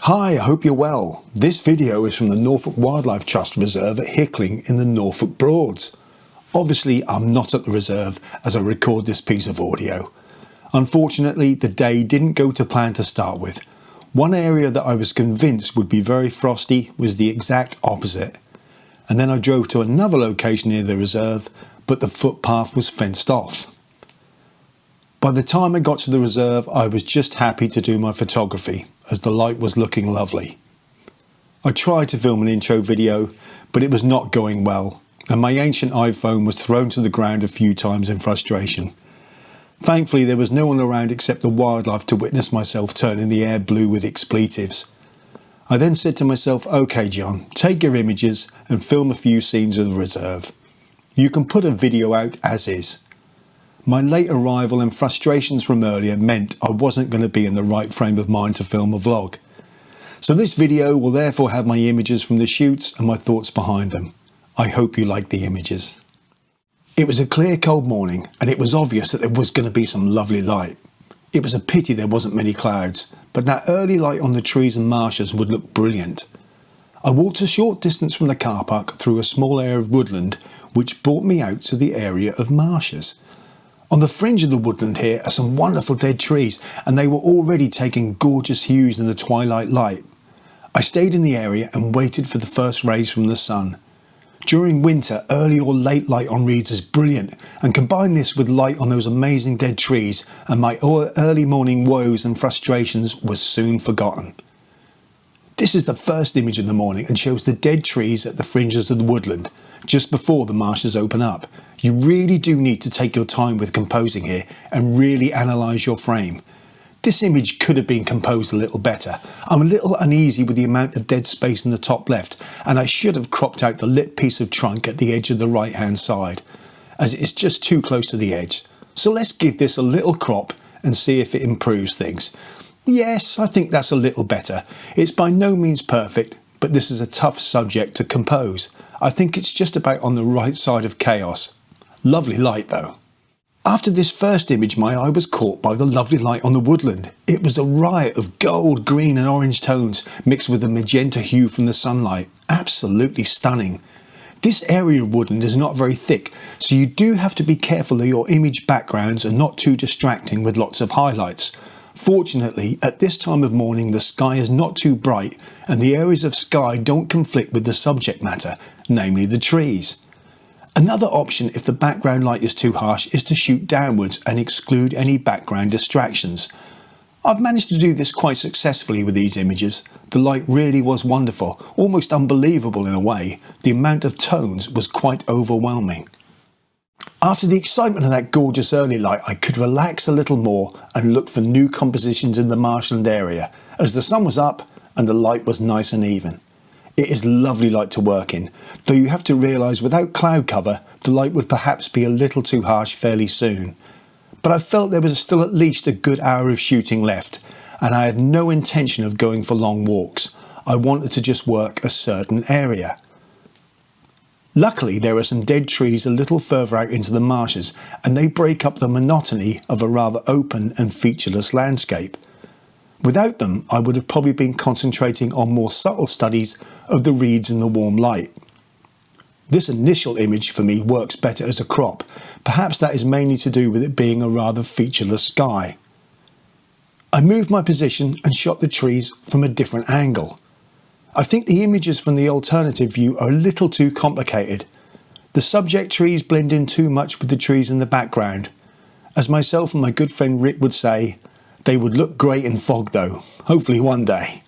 Hi, I hope you're well. This video is from the Norfolk Wildlife Trust Reserve at Hickling in the Norfolk Broads. Obviously, I'm not at the reserve as I record this piece of audio. Unfortunately, the day didn't go to plan to start with. One area that I was convinced would be very frosty was the exact opposite. And then I drove to another location near the reserve, but the footpath was fenced off. By the time I got to the reserve, I was just happy to do my photography, as the light was looking lovely. I tried to film an intro video, but it was not going well, and my ancient iPhone was thrown to the ground a few times in frustration. Thankfully, there was no one around except the wildlife to witness myself turning the air blue with expletives. I then said to myself, "Okay, John, take your images and film a few scenes of the reserve. You can put a video out as is." My late arrival and frustrations from earlier meant I wasn't going to be in the right frame of mind to film a vlog. So this video will therefore have my images from the shoots and my thoughts behind them. I hope you like the images. It was a clear cold morning and it was obvious that there was going to be some lovely light. It was a pity there wasn't many clouds, but that early light on the trees and marshes would look brilliant. I walked a short distance from the car park through a small area of woodland which brought me out to the area of marshes. On the fringe of the woodland here are some wonderful dead trees, and they were already taking gorgeous hues in the twilight light. I stayed in the area and waited for the first rays from the sun. During winter, early or late light on reeds is brilliant, and combine this with light on those amazing dead trees and my early morning woes and frustrations was soon forgotten. This is the first image of the morning and shows the dead trees at the fringes of the woodland, just before the marshes open up. You really do need to take your time with composing here and really analyse your frame. This image could have been composed a little better. I'm a little uneasy with the amount of dead space in the top left, and I should have cropped out the lit piece of trunk at the edge of the right hand side, as it is just too close to the edge. So let's give this a little crop and see if it improves things. Yes, I think that's a little better. It's by no means perfect, but this is a tough subject to compose. I think it's just about on the right side of chaos. Lovely light though. After this first image, my eye was caught by the lovely light on the woodland. It was a riot of gold, green and orange tones mixed with a magenta hue from the sunlight. Absolutely stunning. This area of woodland is not very thick, so you do have to be careful that your image backgrounds are not too distracting with lots of highlights. Fortunately, at this time of morning the sky is not too bright and the areas of sky don't conflict with the subject matter, namely the trees. Another option if the background light is too harsh is to shoot downwards and exclude any background distractions. I've managed to do this quite successfully with these images. The light really was wonderful, almost unbelievable in a way. The amount of tones was quite overwhelming. After the excitement of that gorgeous early light, I could relax a little more and look for new compositions in the Marshland area, as the sun was up and the light was nice and even. It is lovely light to work in, though you have to realise without cloud cover the light would perhaps be a little too harsh fairly soon. But I felt there was still at least a good hour of shooting left, and I had no intention of going for long walks. I wanted to just work a certain area. Luckily there are some dead trees a little further out into the marshes, and they break up the monotony of a rather open and featureless landscape. Without them, I would have probably been concentrating on more subtle studies of the reeds in the warm light. This initial image for me works better as a crop. Perhaps that is mainly to do with it being a rather featureless sky. I moved my position and shot the trees from a different angle. I think the images from the alternative view are a little too complicated. The subject trees blend in too much with the trees in the background. As myself and my good friend Rick would say, they would look great in fog though, hopefully one day.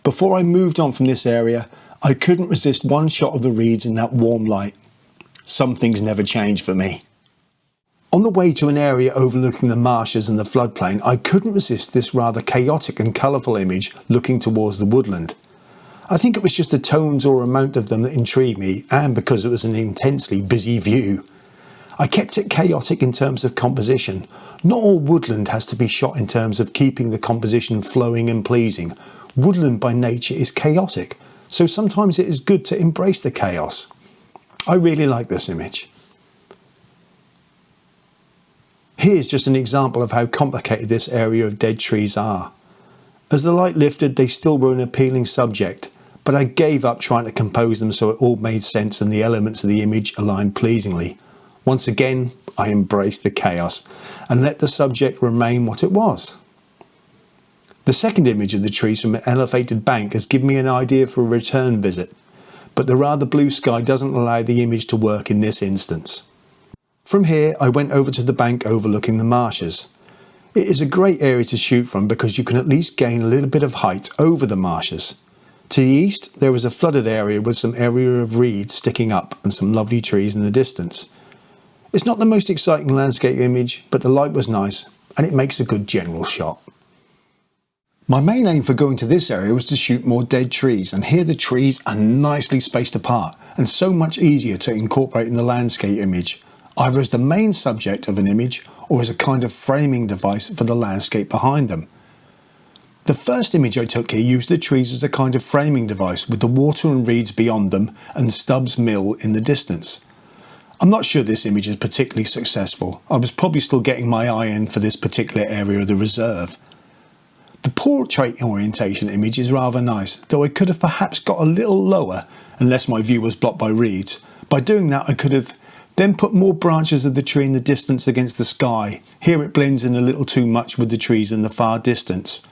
Before I moved on from this area, I couldn't resist one shot of the reeds in that warm light. Some things never change for me. On the way to an area overlooking the marshes and the floodplain, I couldn't resist this rather chaotic and colourful image looking towards the woodland. I think it was just the tones or amount of them that intrigued me, and because it was an intensely busy view. I kept it chaotic in terms of composition. Not all woodland has to be shot in terms of keeping the composition flowing and pleasing. Woodland by nature is chaotic, so sometimes it is good to embrace the chaos. I really like this image. Here's just an example of how complicated this area of dead trees are. As the light lifted, they still were an appealing subject, but I gave up trying to compose them so it all made sense and the elements of the image aligned pleasingly. Once again, I embraced the chaos and let the subject remain what it was. The second image of the trees from an elevated bank has given me an idea for a return visit, but the rather blue sky doesn't allow the image to work in this instance. From here, I went over to the bank overlooking the marshes. It is a great area to shoot from because you can at least gain a little bit of height over the marshes. To the east, there was a flooded area with some area of reeds sticking up and some lovely trees in the distance. It's not the most exciting landscape image, but the light was nice and it makes a good general shot. My main aim for going to this area was to shoot more dead trees, and here the trees are nicely spaced apart and so much easier to incorporate in the landscape image, either as the main subject of an image or as a kind of framing device for the landscape behind them. The first image I took here used the trees as a kind of framing device with the water and reeds beyond them and Stubbs Mill in the distance. I'm not sure this image is particularly successful. I was probably still getting my eye in for this particular area of the reserve. The portrait orientation image is rather nice, though I could have perhaps got a little lower unless my view was blocked by reeds. By doing that, I could have then put more branches of the tree in the distance against the sky. Here it blends in a little too much with the trees in the far distance.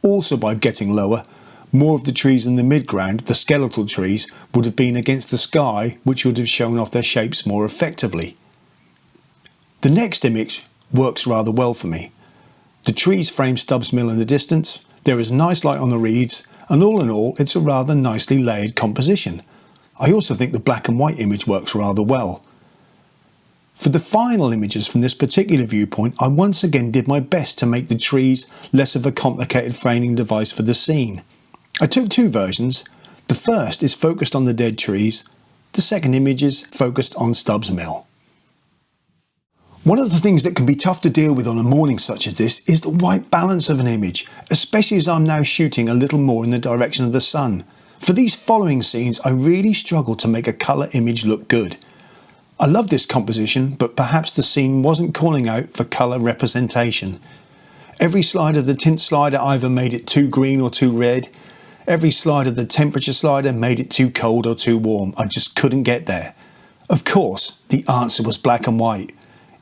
Also, by getting lower, more of the trees in the midground, the skeletal trees, would have been against the sky, which would have shown off their shapes more effectively. The next image works rather well for me. The trees frame Stubbs Mill in the distance, there is nice light on the reeds, and all in all it's a rather nicely layered composition. I also think the black and white image works rather well. For the final images from this particular viewpoint, I once again did my best to make the trees less of a complicated framing device for the scene. I took two versions. The first is focused on the dead trees, the second image is focused on Stubbs Mill. One of the things that can be tough to deal with on a morning such as this is the white balance of an image, especially as I'm now shooting a little more in the direction of the sun. For these following scenes, I really struggled to make a colour image look good. I love this composition, but perhaps the scene wasn't calling out for colour representation. Every slide of the tint slider either made it too green or too red. Every slide of the temperature slider made it too cold or too warm. I just couldn't get there. Of course, the answer was black and white.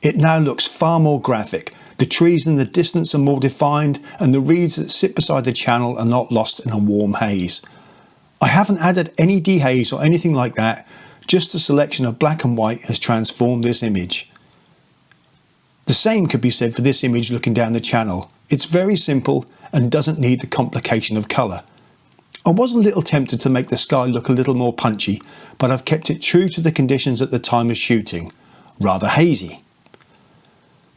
It now looks far more graphic. The trees in the distance are more defined and the reeds that sit beside the channel are not lost in a warm haze. I haven't added any dehaze or anything like that. Just a selection of black and white has transformed this image. The same could be said for this image looking down the channel. It's very simple and doesn't need the complication of colour. I was a little tempted to make the sky look a little more punchy, but I've kept it true to the conditions at the time of shooting, rather hazy.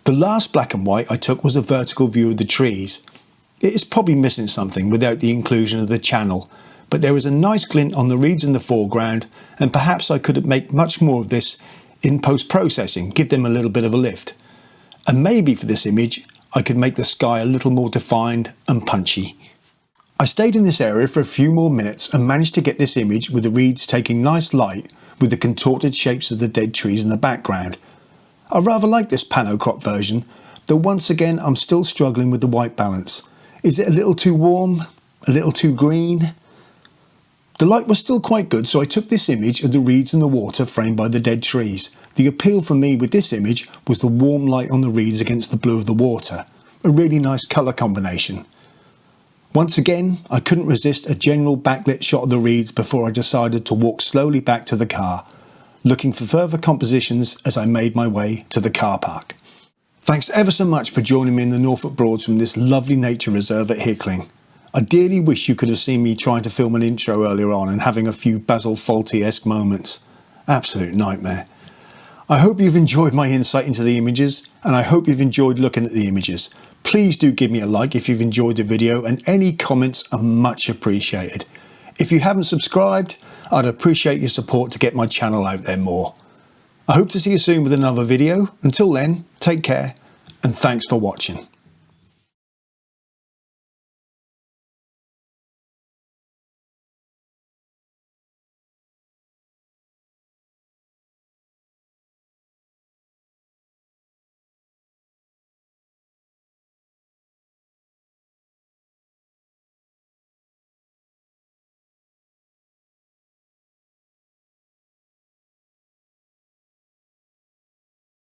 The last black and white I took was a vertical view of the trees. It is probably missing something without the inclusion of the channel, but there was a nice glint on the reeds in the foreground, and perhaps I could make much more of this in post-processing, give them a little bit of a lift. And maybe for this image, I could make the sky a little more defined and punchy. I stayed in this area for a few more minutes and managed to get this image with the reeds taking nice light with the contorted shapes of the dead trees in the background. I rather like this pano crop version, though once again I'm still struggling with the white balance. Is it a little too warm? A little too green? The light was still quite good, so I took this image of the reeds and the water framed by the dead trees. The appeal for me with this image was the warm light on the reeds against the blue of the water. A really nice colour combination. Once again, I couldn't resist a general backlit shot of the reeds before I decided to walk slowly back to the car, looking for further compositions as I made my way to the car park. Thanks ever so much for joining me in the Norfolk Broads from this lovely nature reserve at Hickling. I dearly wish you could have seen me trying to film an intro earlier on and having a few Basil Fawlty-esque moments. Absolute nightmare. I hope you've enjoyed my insight into the images, and I hope you've enjoyed looking at the images. Please do give me a like if you've enjoyed the video, and any comments are much appreciated. If you haven't subscribed, I'd appreciate your support to get my channel out there more. I hope to see you soon with another video. Until then, take care and thanks for watching.